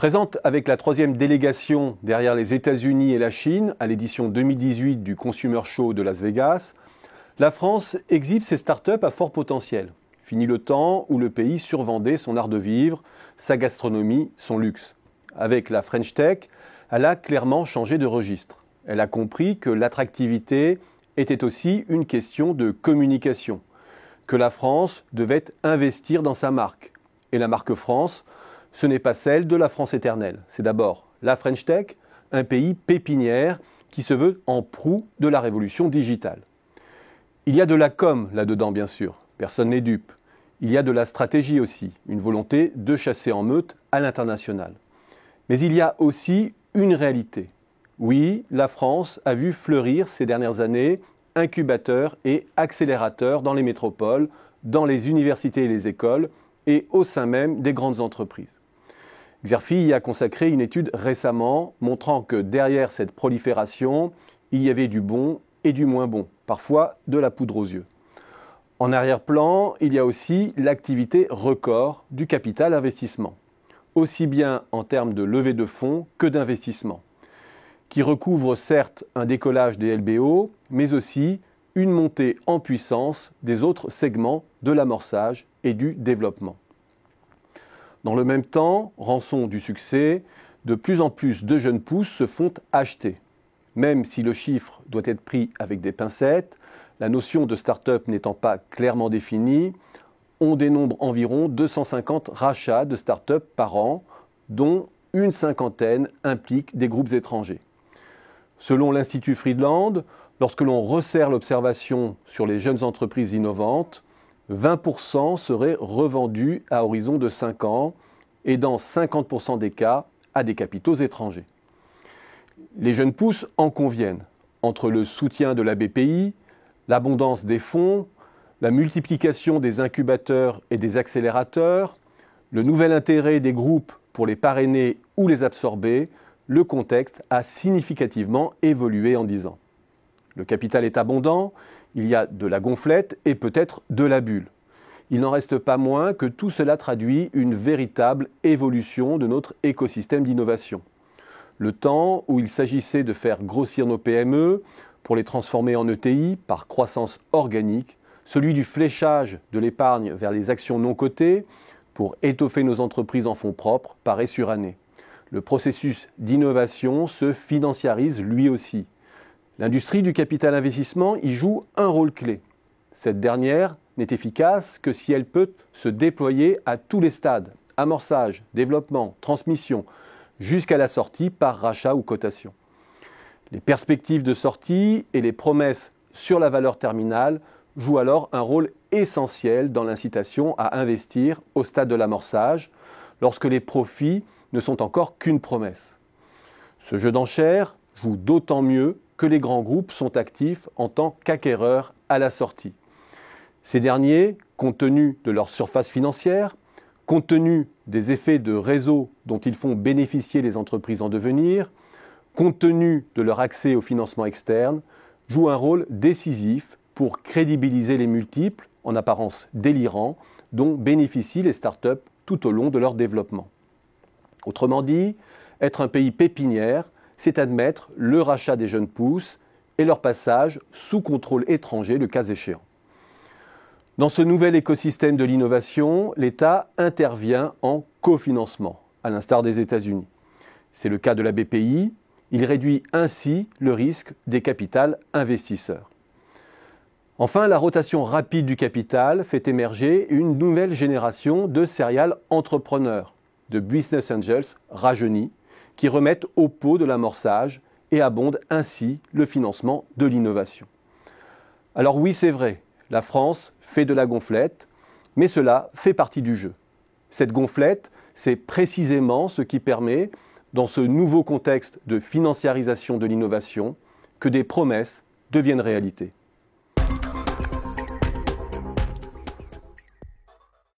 Présente avec la troisième délégation derrière les États-Unis et la Chine à l'édition 2018 du Consumer Show de Las Vegas, la France exhibe ses startups à fort potentiel. Fini le temps où le pays survendait son art de vivre, sa gastronomie, son luxe. Avec la French Tech, elle a clairement changé de registre. Elle a compris que l'attractivité était aussi une question de communication, que la France devait investir dans sa marque. Et la marque France, ce n'est pas celle de la France éternelle. C'est d'abord la French Tech, un pays pépinière qui se veut en proue de la révolution digitale. Il y a de la com là-dedans, bien sûr. Personne n'est dupe. Il y a de la stratégie aussi, une volonté de chasser en meute à l'international. Mais il y a aussi une réalité. Oui, la France a vu fleurir ces dernières années incubateurs et accélérateurs dans les métropoles, dans les universités et les écoles, et au sein même des grandes entreprises. Xerfi y a consacré une étude récemment montrant que derrière cette prolifération, il y avait du bon et du moins bon, parfois de la poudre aux yeux. En arrière-plan, il y a aussi l'activité record du capital investissement, aussi bien en termes de levée de fonds que d'investissement, qui recouvre certes un décollage des LBO, mais aussi une montée en puissance des autres segments de l'amorçage et du développement. Dans le même temps, rançon du succès, de plus en plus de jeunes pousses se font acheter. Même si le chiffre doit être pris avec des pincettes, la notion de start-up n'étant pas clairement définie, on dénombre environ 250 rachats de start-up par an, dont une cinquantaine impliquent des groupes étrangers. Selon l'Institut Friedland, lorsque l'on resserre l'observation sur les jeunes entreprises innovantes, 20% seraient revendus à horizon de 5 ans et dans 50% des cas à des capitaux étrangers. Les jeunes pousses en conviennent. Entre le soutien de la BPI, l'abondance des fonds, la multiplication des incubateurs et des accélérateurs, le nouvel intérêt des groupes pour les parrainer ou les absorber, le contexte a significativement évolué en 10 ans. Le capital est abondant, il y a de la gonflette et peut-être de la bulle. Il n'en reste pas moins que tout cela traduit une véritable évolution de notre écosystème d'innovation. Le temps où il s'agissait de faire grossir nos PME pour les transformer en ETI par croissance organique, celui du fléchage de l'épargne vers les actions non cotées pour étoffer nos entreprises en fonds propres paraît suranné. Le processus d'innovation se financiarise lui aussi. L'industrie du capital investissement y joue un rôle clé. Cette dernière n'est efficace que si elle peut se déployer à tous les stades, amorçage, développement, transmission, jusqu'à la sortie par rachat ou cotation. Les perspectives de sortie et les promesses sur la valeur terminale jouent alors un rôle essentiel dans l'incitation à investir au stade de l'amorçage, lorsque les profits ne sont encore qu'une promesse. Ce jeu d'enchères joue d'autant mieux que les grands groupes sont actifs en tant qu'acquéreurs à la sortie. Ces derniers, compte tenu de leur surface financière, compte tenu des effets de réseau dont ils font bénéficier les entreprises en devenir, compte tenu de leur accès au financement externe, jouent un rôle décisif pour crédibiliser les multiples, en apparence délirants, dont bénéficient les startups tout au long de leur développement. Autrement dit, être un pays pépinière, c'est admettre le rachat des jeunes pousses et leur passage sous contrôle étranger le cas échéant. Dans ce nouvel écosystème de l'innovation, l'État intervient en cofinancement, à l'instar des États-Unis. C'est le cas de la BPI, il réduit ainsi le risque des capitals investisseurs. Enfin, la rotation rapide du capital fait émerger une nouvelle génération de serial entrepreneurs, de business angels rajeunis, qui remettent au pot de l'amorçage et abondent ainsi le financement de l'innovation. Alors oui, c'est vrai, la France fait de la gonflette, mais cela fait partie du jeu. Cette gonflette, c'est précisément ce qui permet, dans ce nouveau contexte de financiarisation de l'innovation, que des promesses deviennent réalité.